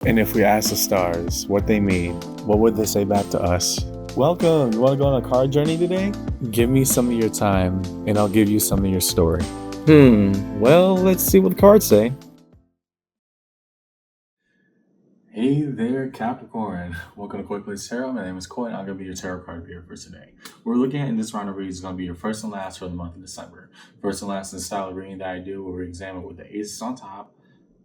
And if we ask the stars what they mean, what would they say back to us? Welcome! You want to go on a card journey today? Give me some of your time, and I'll give you some of your story. Well, let's see what the cards say. Hey there, Capricorn. Welcome to Koi Plays Tarot. My name is Koi, and I'm going to be your tarot card reader for today. We're looking at in this round of reads is going to be your first and last for the month of December. First and last in the style of reading that I do, where we examine with the aces on top,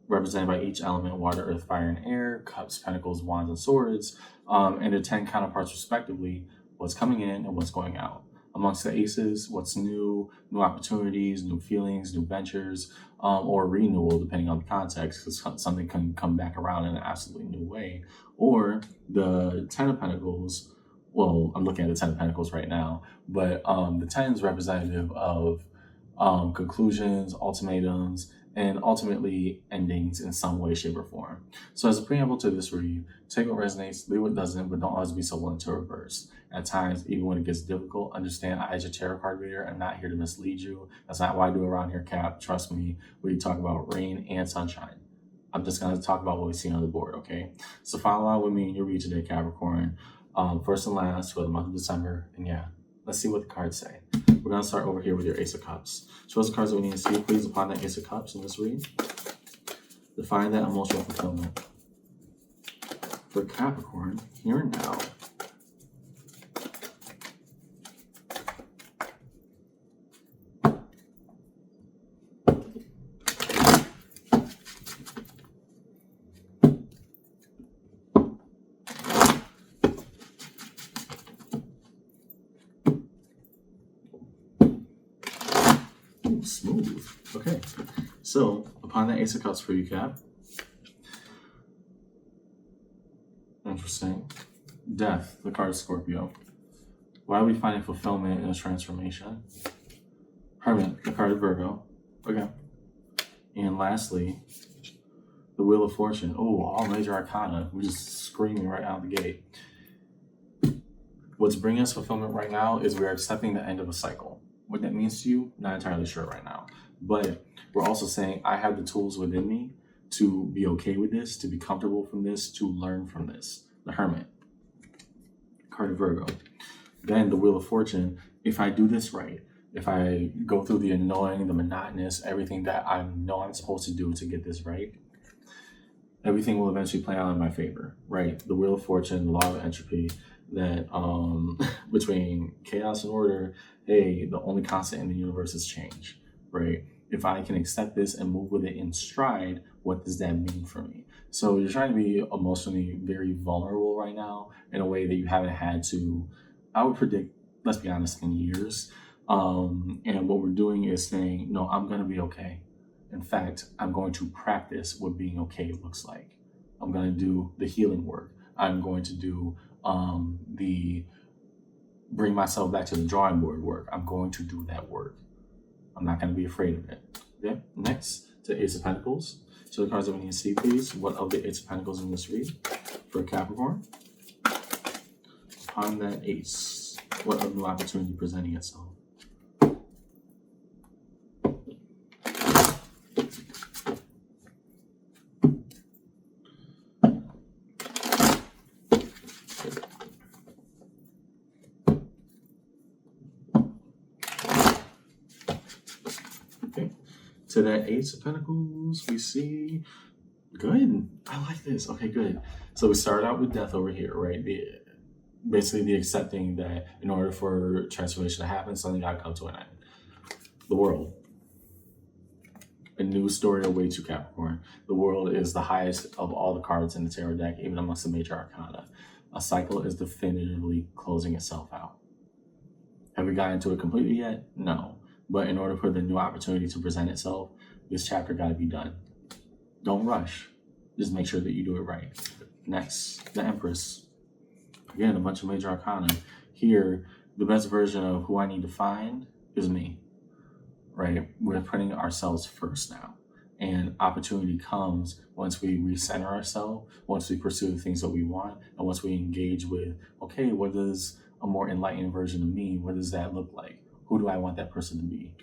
represented by each element: water, earth, fire, and air, cups, pentacles, wands, and swords, and their 10 counterparts respectively, what's coming in and what's going out. Amongst the aces, what's new opportunities, new feelings, new ventures, or renewal, depending on the context, because something can come back around in an absolutely new way. Or the 10 of Pentacles, well, I'm looking at the 10 of Pentacles right now, but the 10 is representative of conclusions, ultimatums, and ultimately endings in some way, shape, or form. So as a preamble to this read, take what resonates, leave what doesn't, but don't always be so willing to reverse. At times, even when it gets difficult, understand I, as your tarot card reader, am not here to mislead you. That's not what I do around here, Cap. Trust me, we talk about rain and sunshine. I'm just going to talk about what we see on the board, okay? So follow along with me in your read today, Capricorn. First and last for the month of December. And yeah, let's see what the cards say. We're going to start over here with your Ace of Cups. Show us the cards that we need to see, please, upon that Ace of Cups in this read. Define that emotional fulfillment. For Capricorn, here and now. Ooh, smooth. Okay. So, upon that Ace of Cups for you, Cap. Interesting. Death, the card Scorpio. Why are we finding fulfillment in a transformation? Hermit, the card of Virgo. Okay. And lastly, the Wheel of Fortune. Oh, all major arcana. We're just screaming right out the gate. What's bringing us fulfillment right now is we are accepting the end of a cycle. What that means to you, not entirely sure right now. But we're also saying I have the tools within me to be okay with this, to be comfortable from this, to learn from this. The Hermit, card of Virgo. Then the Wheel of Fortune. If I do this right, if I go through the annoying, the monotonous, everything that I know I'm supposed to do to get this right, everything will eventually play out in my favor, right? The Wheel of Fortune, the law of entropy, that between chaos and order, hey, the only constant in the universe is change, right? If I can accept this and move with it in stride, what does that mean for me? So you're trying to be emotionally very vulnerable right now in a way that you haven't had to, I would predict, let's be honest, in years. And what we're doing is saying, no, I'm going to be okay. In fact, I'm going to practice what being okay looks like. I'm going to do the healing work. I'm going to do the bring myself back to the drawing board work. I'm going to do that work. I'm not going to be afraid of it. Okay, next to Ace of Pentacles. So the cards that we need to see, please. What of the Ace of Pentacles in this read for Capricorn? Upon that Ace, what of new opportunity presenting itself? To that Ace of Pentacles, we see, good. I like this. Okay, good. So we started out with death over here, right? Basically the accepting that in order for transformation to happen, something got to come to an end. The world. A new story awaits you, Capricorn. The world is the highest of all the cards in the tarot deck, even amongst the major arcana. A cycle is definitively closing itself out. Have we gotten into it completely yet? No. But in order for the new opportunity to present itself, this chapter got to be done. Don't rush. Just make sure that you do it right. Next, the Empress. Again, a bunch of major arcana. Here, the best version of who I need to find is me, right? We're putting ourselves first now. And opportunity comes once we recenter ourselves, once we pursue the things that we want, and once we engage with, okay, what does a more enlightened version of me, what does that look like? Who do I want that person to be?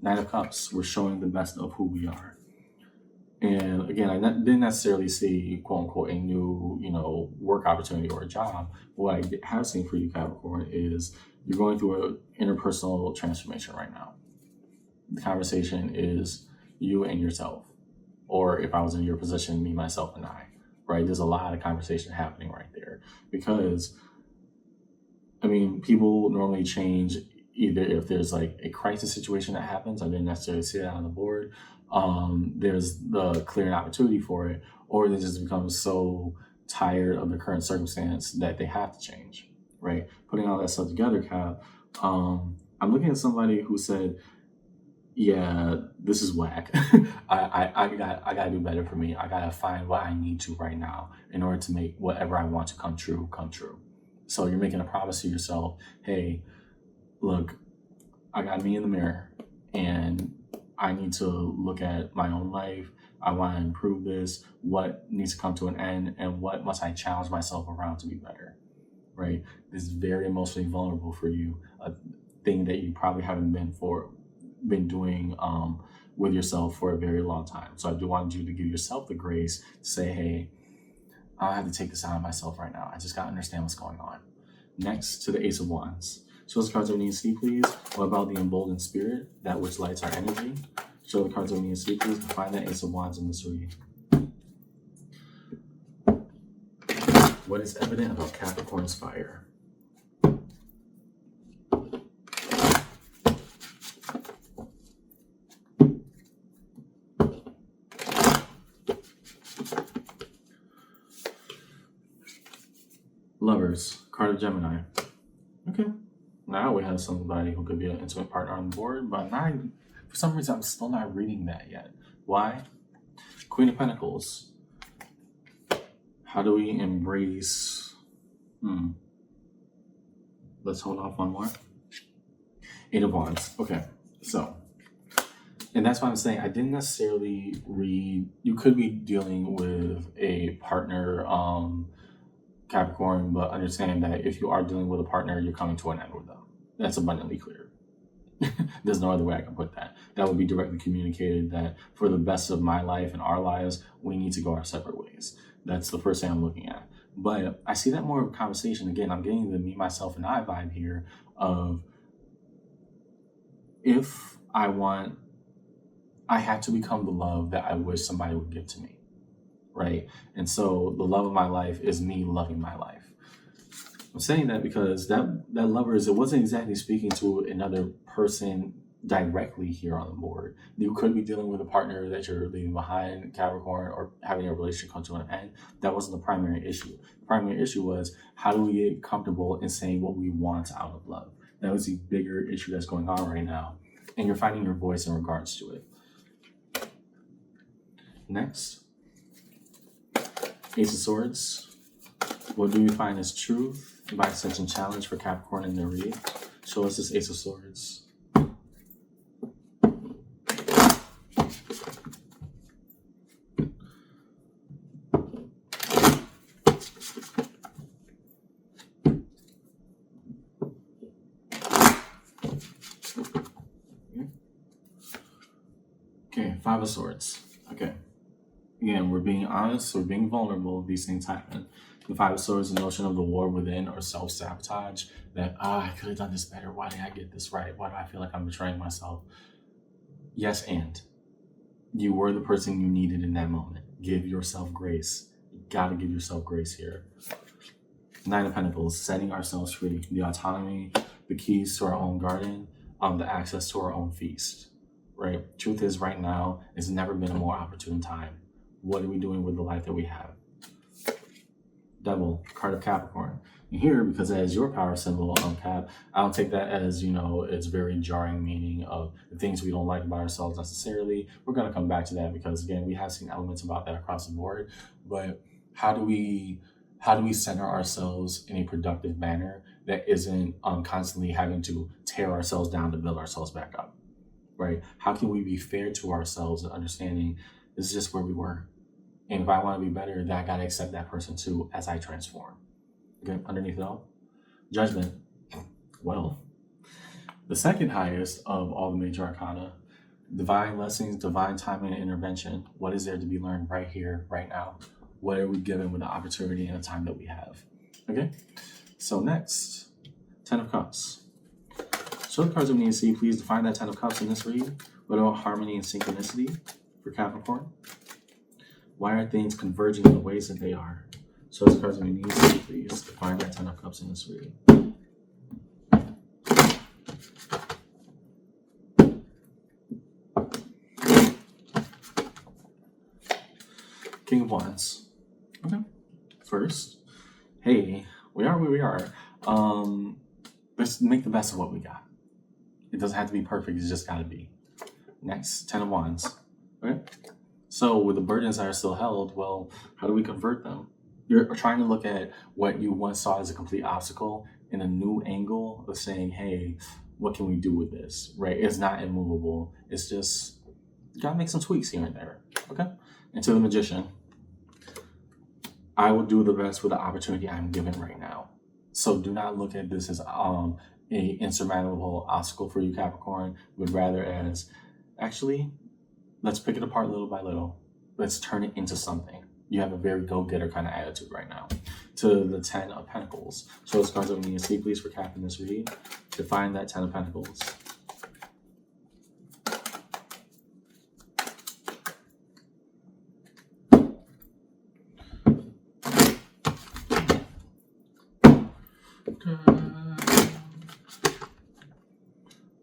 Knight of Cups, we're showing the best of who we are. And again, didn't necessarily see quote unquote a new, work opportunity or a job. What I have seen for you, Capricorn, is you're going through an interpersonal transformation right now. The conversation is you and yourself, or if I was in your position, me, myself, and I. Right? There's a lot of conversation happening right there because, I mean, people normally change either if there's like a crisis situation that happens. I didn't necessarily see that on the board. There's the clear opportunity for it, or they just become so tired of the current circumstance that they have to change. Right? Putting all that stuff together, Cap. I'm looking at somebody who said, "Yeah, this is whack. I gotta do better for me. I gotta find what I need to right now in order to make whatever I want to come true come true." So you're making a promise to yourself, "Hey, look, I got me in the mirror and I need to look at my own life. I want to improve this. What needs to come to an end and what must I challenge myself around to be better?" Right? This is very emotionally vulnerable for you, a thing that you probably haven't been doing with yourself for a very long time. So I do want you to give yourself the grace to say, "Hey, I have to take this out on myself right now. I just got to understand what's going on." Next to the Ace of Wands. Show us cards that we need to see, please. What about the emboldened spirit, that which lights our energy? Show the cards that we need to see, please, to find that Ace of Wands in this read. What is evident about Capricorn's fire? Lovers, card of Gemini. Okay. Now we have somebody who could be an intimate partner on the board, but for some reason, I'm still not reading that yet. Why? Queen of Pentacles. How do we embrace? Let's hold off one more. Eight of Wands. Okay. So, and that's why I'm saying I didn't necessarily read. You could be dealing with a partner, Capricorn, but understand that if you are dealing with a partner, you're coming to an end with them. That's abundantly clear. There's no other way I can put that. That would be directly communicated that for the best of my life and our lives, we need to go our separate ways. That's the first thing I'm looking at. But I see that more of a conversation. Again, I'm getting the me, myself, and I vibe here of if I have to become the love that I wish somebody would give to me. Right? And so the love of my life is me loving my life. I'm saying that because that lovers, it wasn't exactly speaking to another person directly here on the board. You could be dealing with a partner that you're leaving behind, Capricorn, or having a relationship come to an end. That wasn't the primary issue. The primary issue was how do we get comfortable in saying what we want out of love? That was the bigger issue that's going on right now. And you're finding your voice in regards to it. Next. Ace of Swords. What do we find as truth by extension challenge for Capricorn in their read? Show us this Ace of Swords. Okay, Five of Swords. Okay. Again, we're being honest, we're being vulnerable. These things happen. The Five of Swords, the notion of the war within or self-sabotage, that, I could have done this better. Why didn't I get this right? Why do I feel like I'm betraying myself? Yes, and you were the person you needed in that moment. Give yourself grace. You gotta give yourself grace here. Nine of Pentacles, setting ourselves free. The autonomy, the keys to our own garden, the access to our own feast. Right? Truth is, right now, it's never been a more opportune time. What are we doing with the life that we have? Devil, card of Capricorn. And here, because as your power symbol on Cap, I don't take that as, it's very jarring meaning of the things we don't like about ourselves necessarily. We're going to come back to that because, again, we have seen elements about that across the board. But how do we center ourselves in a productive manner that isn't constantly having to tear ourselves down to build ourselves back up? Right? How can we be fair to ourselves and understanding this is just where we were? And if I want to be better, then I got to accept that person too as I transform. Okay, underneath it all, Judgment. Well, the second highest of all the major arcana, Divine lessons, divine timing and intervention. What is there to be learned right here, right now? What are we given with the opportunity and the time that we have? Okay, so next, Ten of Cups. Show the cards that we need to see. Please define that Ten of Cups in this read. What about harmony and synchronicity for Capricorn? Why are things converging in the ways that they are? Show the cards that we need to see. Please define that Ten of Cups in this read. King of Wands. Okay. First, hey, we are where we are. Let's make the best of what we got. It doesn't have to be perfect. It's just got to be. Next, Ten of Wands. Okay. So with the burdens that are still held, well, how do we convert them? You're trying to look at what you once saw as a complete obstacle in a new angle of saying, hey, what can we do with this? Right? It's not immovable. It's just, you got to make some tweaks here and there. Okay. And to the Magician, I will do the best with the opportunity I'm given right now. So do not look at this as a insurmountable obstacle for you, Capricorn, but rather as, actually, let's pick it apart little by little. Let's turn it into something. You have a very go-getter kind of attitude right now. To the Ten of Pentacles. So those cards that we need to see, please, for Cap in this read. Define that Ten of Pentacles.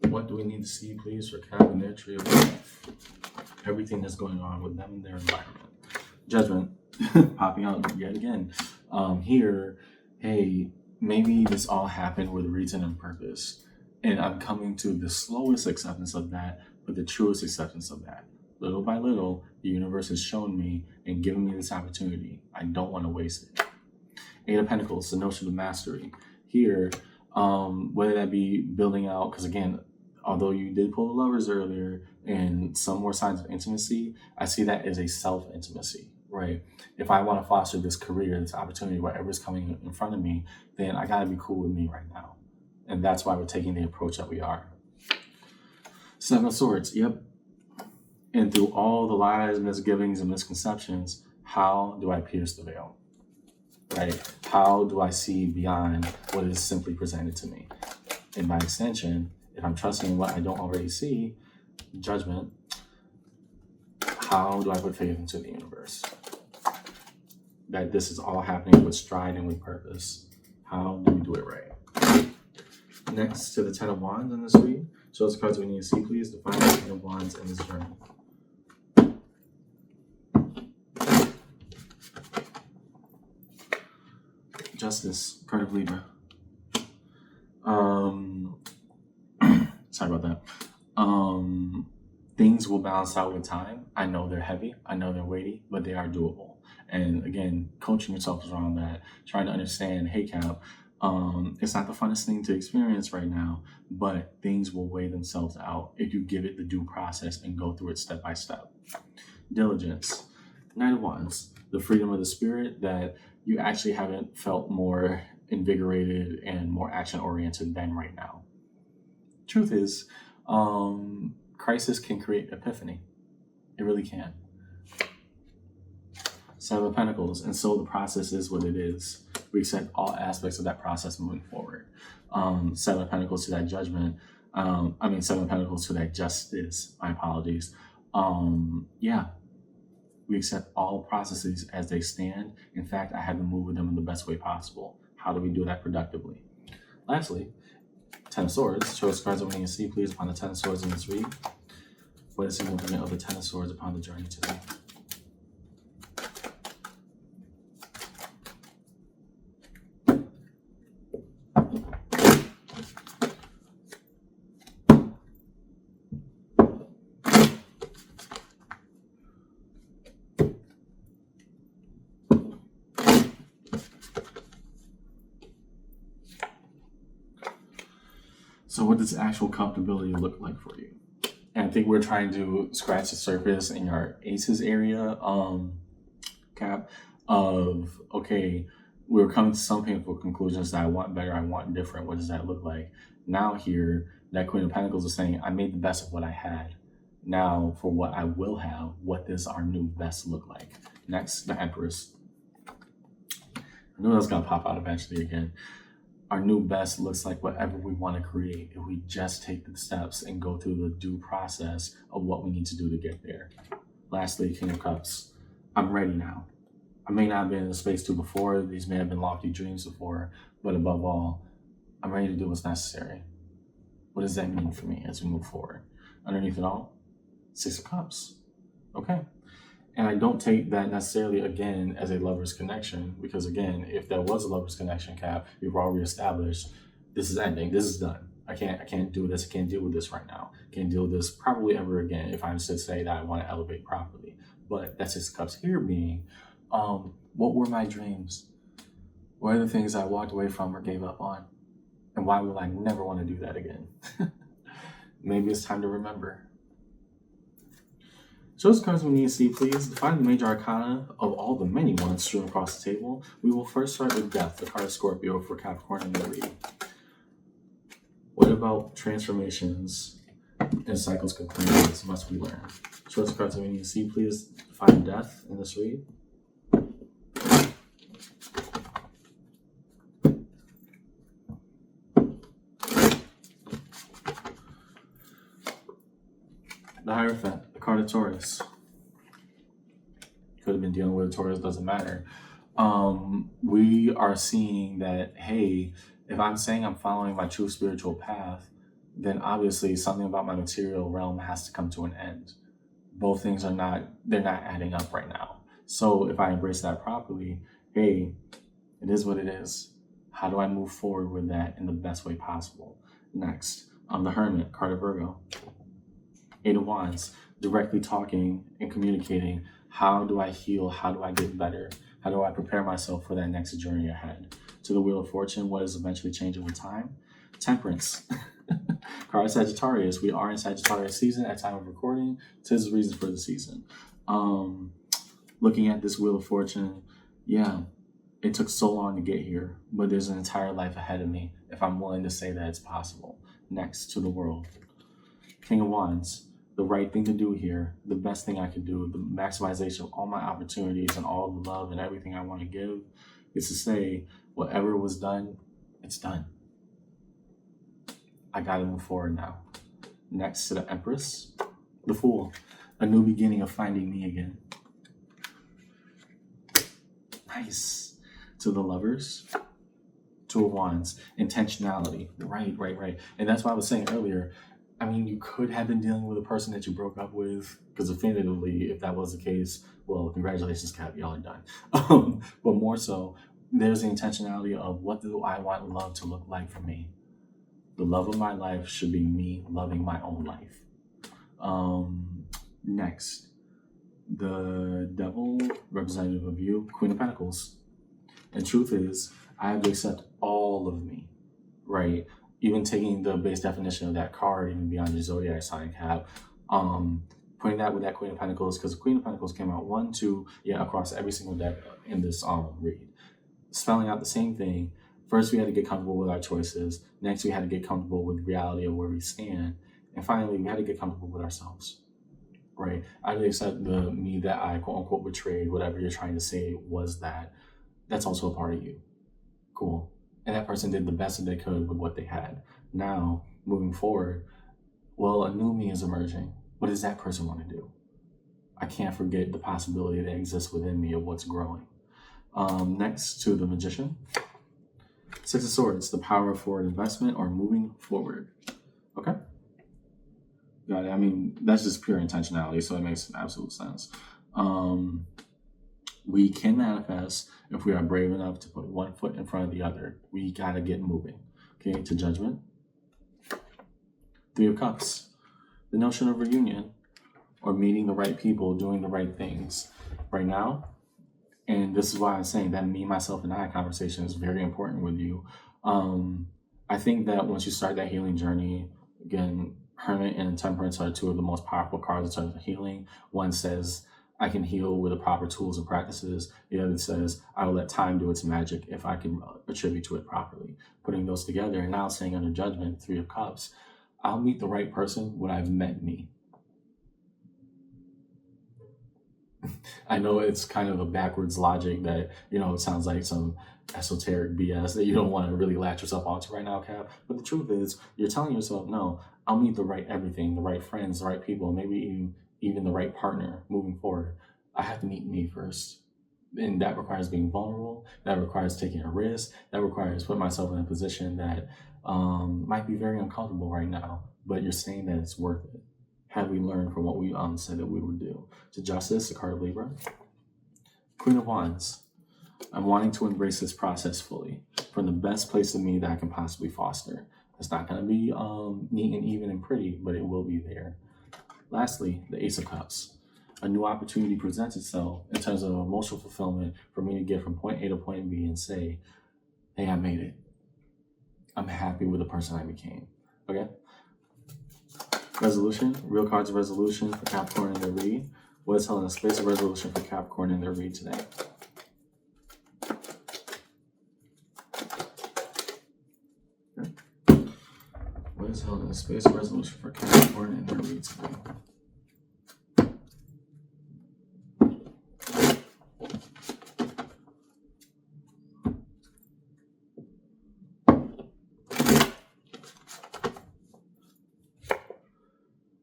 What do we need to see, please, for Cap in their tree of life? Everything that's going on with them and their environment. Judgment popping out yet again. Here, hey, maybe this all happened with reason and purpose. And I'm coming to the slowest acceptance of that, but the truest acceptance of that. Little by little, the universe has shown me and given me this opportunity. I don't want to waste it. Eight of Pentacles, the notion of mastery. Here, whether that be building out, because again, although you did pull the Lovers earlier and some more signs of intimacy, I see that as a self-intimacy, right? If I want to foster this career, this opportunity, whatever's coming in front of me, then I got to be cool with me right now. And that's why we're taking the approach that we are. Seven of Swords, yep. And through all the lies, misgivings, and misconceptions, how do I pierce the veil? Right? How do I see beyond what is simply presented to me? And by extension, if I'm trusting what I don't already see, Judgment, how do I put faith into the universe? That this is all happening with stride and with purpose. How do we do it right? Next to the Ten of Wands in this read, show us the cards we need to see, please. Define the Ten of Wands in this journey. Justice, card of Libra. Sorry about that. Things will balance out with time. I know they're heavy. I know they're weighty, but they are doable. And again, coaching yourself around that, trying to understand, hey, Cap, it's not the funnest thing to experience right now, but things will weigh themselves out if you give it the due process and go through it step by step. Diligence. Knight of Wands, the freedom of the spirit that you actually haven't felt more invigorated and more action-oriented than right now. Truth is, crisis can create epiphany. It really can. Seven of Pentacles, and so the process is what it is. We accept all aspects of that process moving forward. Seven of Pentacles to that Judgment. Seven of Pentacles to that Justice. My apologies. Yeah. We accept all processes as they stand. In fact, I have to move with them in the best way possible. How do we do that productively? Lastly, Ten of Swords. Show us cards that we need to see, please, upon the Ten of Swords in this read. What is the significance of the Ten of Swords upon the journey today? So what does actual comfortability look like for you? And I think we're trying to scratch the surface in our ACEs area, Cap, of, okay, we're coming to some painful conclusions that I want better, I want different. What does that look like? Now here, that Queen of Pentacles is saying, I made the best of what I had. Now, for what I will have, what does our new best look like? Next, the Empress. I knew that was going to pop out eventually again. Our new best looks like whatever we want to create if we just take the steps and go through the due process of what we need to do to get there. Lastly, King of Cups. I'm ready now. I may not have been in the space too before. These may have been lofty dreams before, but above all, I'm ready to do what's necessary. What does that mean for me as we move forward? Underneath it all, Six of Cups. Okay. And I don't take that necessarily, again, as a lover's connection, because, again, if there was a lover's connection, Cap, we've already established this is ending. This is done. I can't do this. I can't deal with this right now. Can't deal with this probably ever again if I'm to say that I want to elevate properly. But that's Six of Cups here being, what were my dreams? What are the things I walked away from or gave up on? And why will I never want to do that again? Maybe it's time to remember. Show us cards we need to see, please. Define the major arcana of all the many ones strewn across the table. We will first start with Death, the card Scorpio for Capricorn in the read. What about transformations and cycles conclusions must we learn? Show us cards we need to see, please. Define Death in this read. The Hierophant, the card of Taurus. Could have been dealing with a Taurus, doesn't matter. We are seeing that, hey, if I'm saying I'm following my true spiritual path, then obviously something about my material realm has to come to an end. Both things they're not adding up right now. So if I embrace that properly, hey, it is what it is. How do I move forward with that in the best way possible? Next, the Hermit, card of Virgo. Eight of Wands, directly talking and communicating. How do I heal? How do I get better? How do I prepare myself for that next journey ahead? To the Wheel of Fortune, what is eventually changing with time? Temperance. Card Sagittarius. We are in Sagittarius season at time of recording. Tis the reason for the season. Looking at this Wheel of Fortune, yeah, it took so long to get here, but there's an entire life ahead of me if I'm willing to say that it's possible. Next, to the World. King of Wands. The right thing to do here, the best thing I can do, the maximization of all my opportunities and all the love and everything I want to give is to say, whatever was done, it's done. I got to move forward now. Next to the Empress, the Fool, a new beginning of finding me again. Nice. To the Lovers, Two of Wands, intentionality. Right. And that's why I was saying earlier, I mean, you could have been dealing with a person that you broke up with, because definitively, if that was the case, well, congratulations, Cap, y'all are done. But more so, there's the intentionality of what do I want love to look like for me? The love of my life should be me loving my own life. Next, the Devil, representative of you, Queen of Pentacles. And truth is, I have to accept all of me, right? Even taking the base definition of that card, even beyond your zodiac sign, Cap, putting that with that Queen of Pentacles, because the Queen of Pentacles came out across every single deck in this read, spelling out the same thing. First, we had to get comfortable with our choices. Next, we had to get comfortable with the reality of where we stand, and finally, we had to get comfortable with ourselves. Right? I had to accept the me that I quote unquote betrayed. Whatever you're trying to say was that. That's also a part of you. Cool. And that person did the best that they could with what they had. Now, moving forward, well, a new me is emerging. What does that person want to do? I can't forget the possibility that exists within me of what's growing. Next to the Magician. Six of Swords, the power of forward investment or moving forward. Okay? Got it. I mean, that's just pure intentionality, so it makes absolute sense. We can manifest if we are brave enough to put one foot in front of the other. We gotta get moving. Okay, to Judgment. Three of Cups. The notion of reunion or meeting the right people, doing the right things. Right now, and this is why I'm saying that me, myself, and I conversation is very important with you. I think that once you start that healing journey, again, Hermit and Temperance are two of the most powerful cards in terms of healing. One says, I can heal with the proper tools and practices. The other says, I will let time do its magic if I can attribute to it properly. Putting those together and now saying under Judgment, Three of Cups, I'll meet the right person when I've met me. I know it's kind of a backwards logic that, it sounds like some esoteric BS that you don't want to really latch yourself onto right now, Cap. But the truth is, you're telling yourself, no, I'll meet the right everything, the right friends, the right people, maybe even the right partner moving forward. I have to meet me first. And that requires being vulnerable. That requires taking a risk. That requires putting myself in a position that might be very uncomfortable right now. But you're saying that it's worth it. Have we learned from what we said that we would do? To Justice, the card of Libra. Queen of Wands. I'm wanting to embrace this process fully from the best place of me that I can possibly foster. It's not going to be neat and even and pretty, but it will be there. Lastly, the Ace of Cups. A new opportunity presents itself in terms of emotional fulfillment for me to get from point A to point B and say, hey, I made it. I'm happy with the person I became. Okay? Resolution. Real cards of resolution for Capricorn in their read. What is held in a space of resolution for Capricorn in their read today? What is held in a space of resolution for Capricorn in their read today?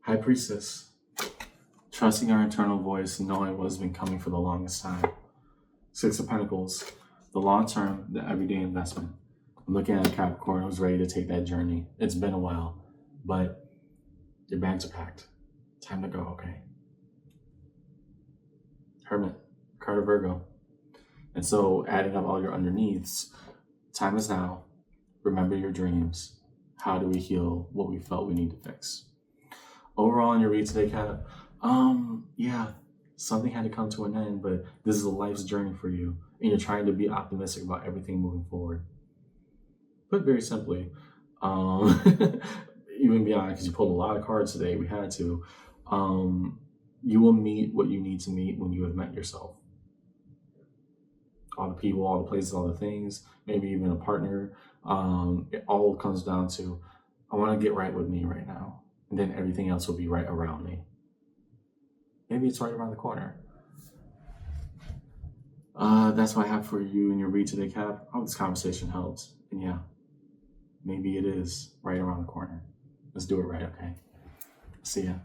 High Priestess. Trusting our internal voice and knowing what has been coming for the longest time. Six of Pentacles. The long term, the everyday investment. I'm looking at a Capricorn who's ready to take that journey. It's been a while, but your bags are packed. Time to go, okay? Hermit. Card of Virgo. And so adding up all your underneaths, time is now. Remember your dreams. How do we heal what we felt we need to fix? Overall in your read today, Cap, yeah, something had to come to an end, but this is a life's journey for you, and you're trying to be optimistic about everything moving forward. Put very simply, even beyond, because you pulled a lot of cards today, we had to, you will meet what you need to meet when you have met yourself. All the people, all the places, all the things, maybe even a partner, it all comes down to, I want to get right with me right now. And then everything else will be right around me. Maybe it's right around the corner. That's what I have for you in your read today, Cap. I hope this conversation helps. And yeah, maybe it is right around the corner. Let's do it right, okay? See ya.